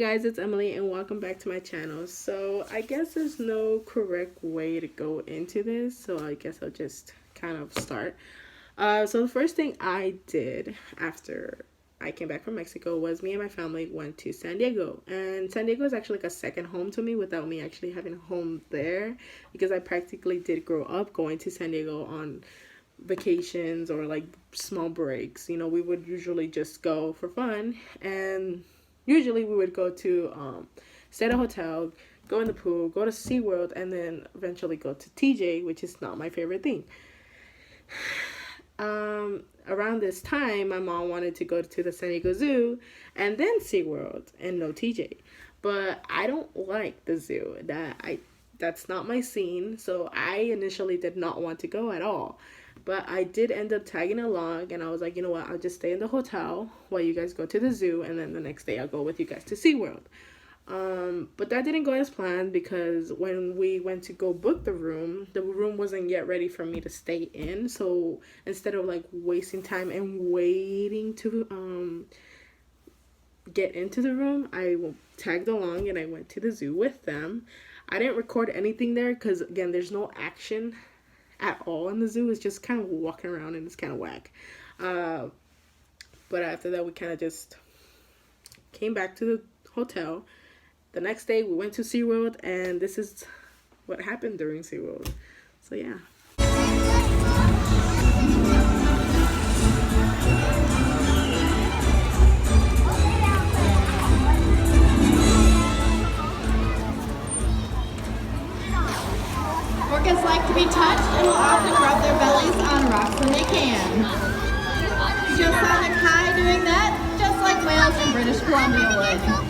guys, it's Emily and welcome back to my channel. So I guess there's no correct way to go into this, so I guess I'll just kind of start. So the first thing I did after I came back from Mexico was me and my family went to San Diego. And San Diego is actually like a second home to me without me actually having a home there, because I practically did grow up going to San Diego on vacations or like small breaks. You know, we would usually just go for fun, and usually we would go to stay at a hotel, go in the pool, go to SeaWorld, and then eventually go to TJ, which is not my favorite thing. Around this time, my mom wanted to go to the San Diego Zoo and then SeaWorld and no TJ. But I don't like the zoo. That's not my scene, so I initially did not want to go at all. But I did end up tagging along, and I was like, you know what, I'll just stay in the hotel while you guys go to the zoo, and then the next day I'll go with you guys to SeaWorld. But that didn't go as planned, because when we went to go book the room wasn't yet ready for me to stay in. So instead of like wasting time and waiting to get into the room, I tagged along and I went to the zoo with them. I didn't record anything there because, again, there's no action at all in the zoo. It's just kind of walking around and it's kind of whack. But after that, we kind of just came back to the hotel. The next day, we went to SeaWorld, and this is what happened during SeaWorld. So, yeah. Orcas like to be touched and will often rub their bellies on rocks when they can. You just saw the Kai doing that, just like whales in British Columbia would.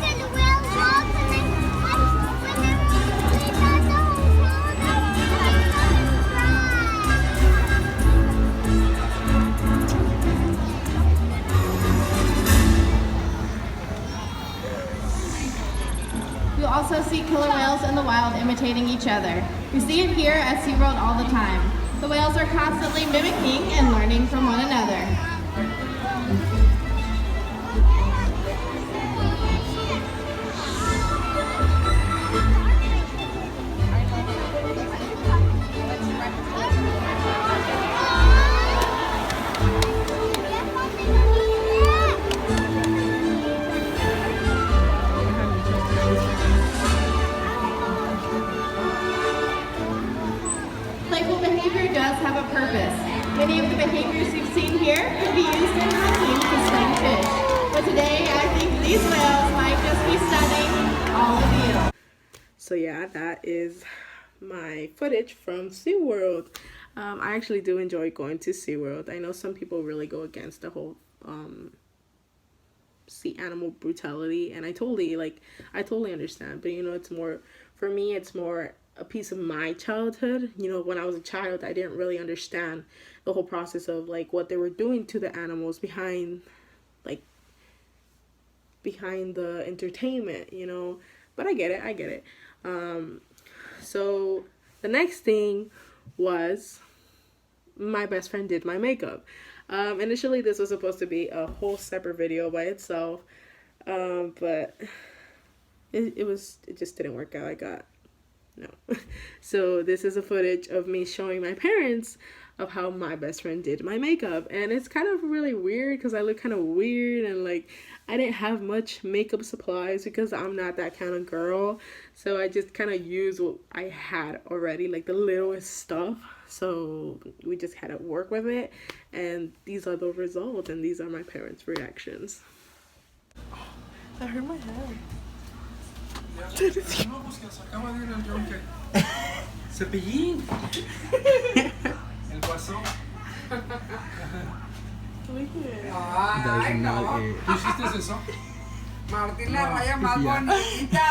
You'll also see killer whales in the wild imitating each other. We see it here at SeaWorld all the time. The whales are constantly mimicking and learning from one another. Playful behavior does have a purpose. Many of the behaviors you've seen here can be used in routines to sling fish. But today, I think these whales might just be stunning all of you. So yeah, that is my footage from SeaWorld. I actually do enjoy going to SeaWorld. I know some people really go against the whole sea animal brutality, and I totally understand. But you know, it's more, for me, it's more a piece of my childhood. You know, when I was a child, I didn't really understand the whole process of like what they were doing to the animals behind the entertainment, you know. But I get it. So the next thing was my best friend did my makeup. Initially this was supposed to be a whole separate video by itself, but it just didn't work out. No. So this is a footage of me showing my parents of how my best friend did my makeup. And it's kind of really weird because I look kind of weird, and like I didn't have much makeup supplies because I'm not that kind of girl. So I just kind of used what I had already, like the littlest stuff. So we just had to work with it. And these are the results, and these are my parents' reactions. I hurt my head. No, pues que sacaba de ir al yonke. Cepillín. El guasón. Ay, no. ¿Tú hiciste eso? Martín la raya más bonita.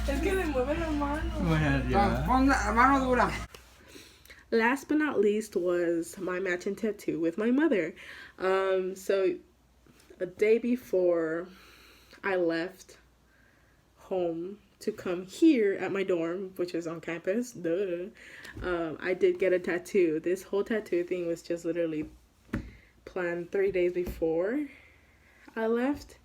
Es que me mueve la mano. Bueno, pon la mano dura. Last but not least was my matching tattoo with my mother. So a day before I left home to come here at my dorm, which is on campus, I did get a tattoo. This whole tattoo thing was just literally planned 3 days before I left,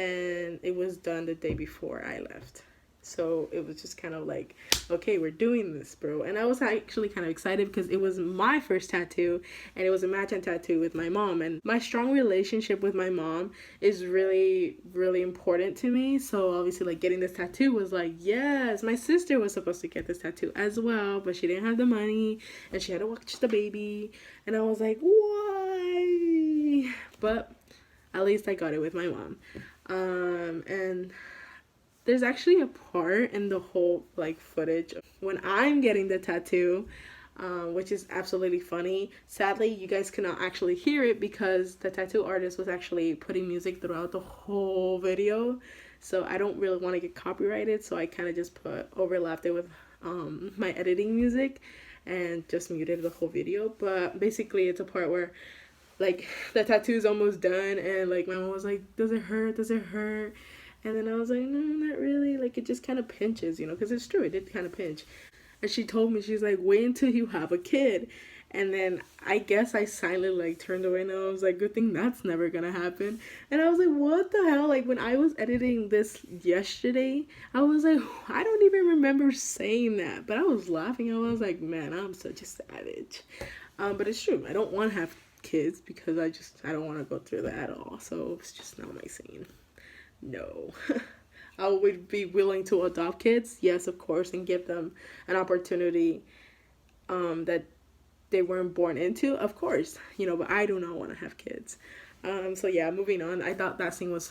and it was done the day before I left. So it was just kind of like, okay, we're doing this, bro. And I was actually kind of excited because it was my first tattoo, and it was a matching tattoo with my mom. And my strong relationship with my mom is really, really important to me. So obviously, like, getting this tattoo was like, yes, my sister was supposed to get this tattoo as well, but she didn't have the money, and she had to watch the baby. And I was like, why? But at least I got it with my mom. And there's actually a part in the whole like footage when I'm getting the tattoo, which is absolutely funny. Sadly, you guys cannot actually hear it because the tattoo artist was actually putting music throughout the whole video. So I don't really want to get copyrighted, so I kind of just overlapped it with my editing music and just muted the whole video. But basically, it's a part where like the tattoo is almost done, and like my mom was like, "Does it hurt? Does it hurt?" And then I was like, no, not really. Like, it just kind of pinches, you know, because it's true. It did kind of pinch. And she told me, she's like, wait until you have a kid. And then I guess I silently, like, turned away, and I was like, good thing that's never going to happen. And I was like, what the hell? Like, when I was editing this yesterday, I was like, I don't even remember saying that. But I was laughing. I was like, man, I'm such a savage. But it's true. I don't want to have kids because I don't want to go through that at all. So it's just not my scene. No. I would be willing to adopt kids, yes, of course, and give them an opportunity that they weren't born into, of course, you know, but I do not want to have kids. So yeah, moving on. I thought that scene was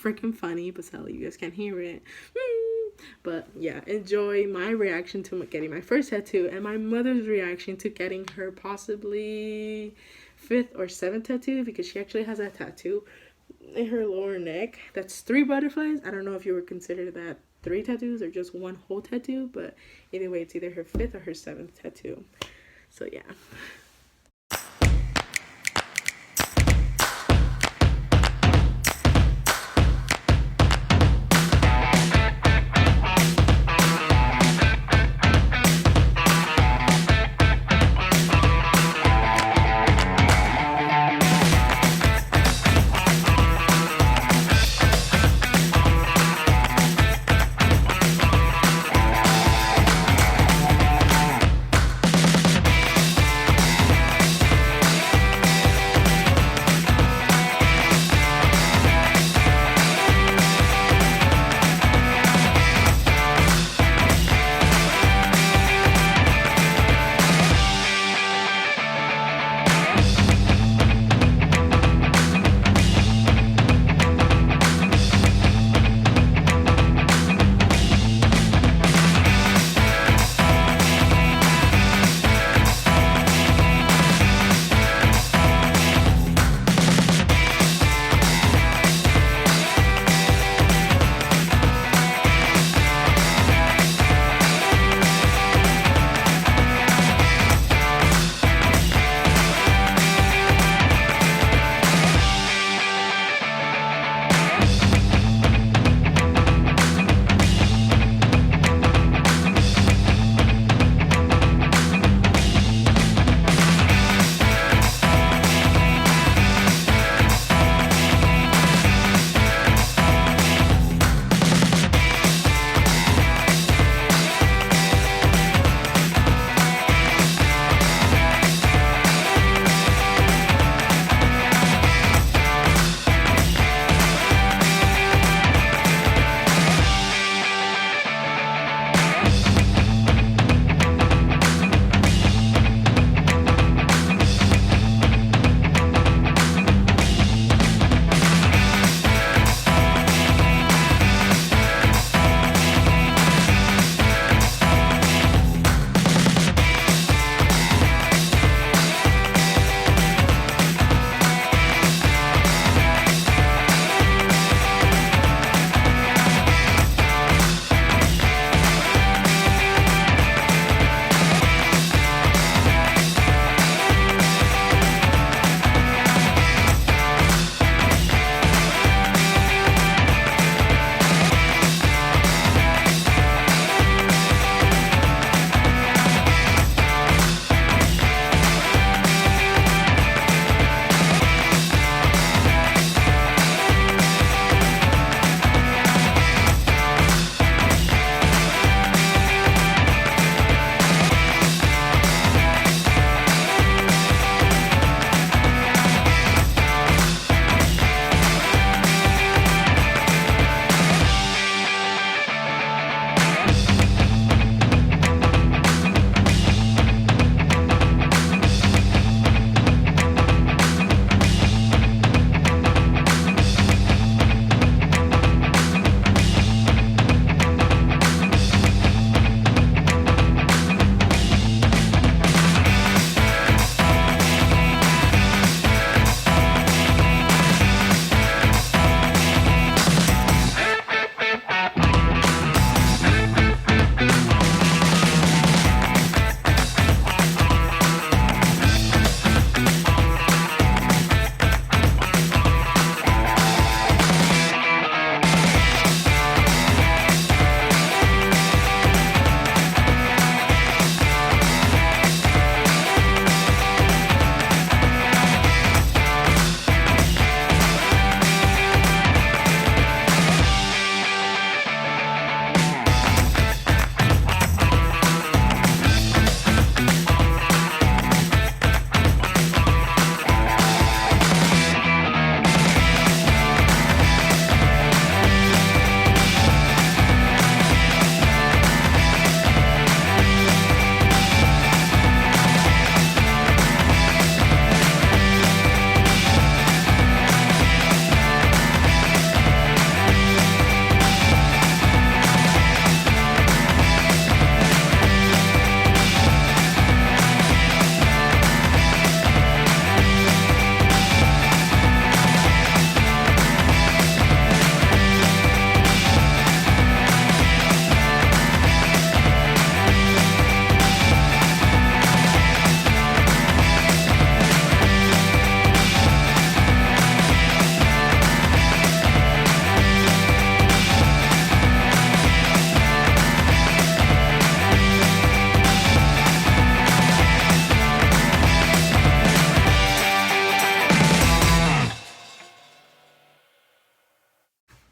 freaking funny, but sadly you guys can't hear it. But yeah, enjoy my reaction to getting my first tattoo and my mother's reaction to getting her possibly 5th or 7th tattoo, because she actually has a tattoo in her lower neck that's 3 butterflies. I don't know if you would consider that 3 tattoos or just one whole tattoo, but either way, it's either her 5th or her 7th tattoo. So yeah.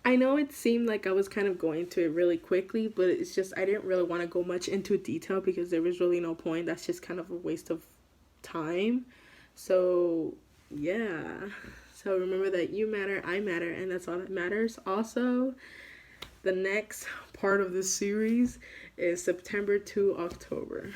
I know it seemed like I was kind of going to it really quickly, but it's just I didn't really want to go much into detail because there was really no point. That's just kind of a waste of time. So, yeah. So remember that you matter, I matter, and that's all that matters. Also, the next part of the series is September to October.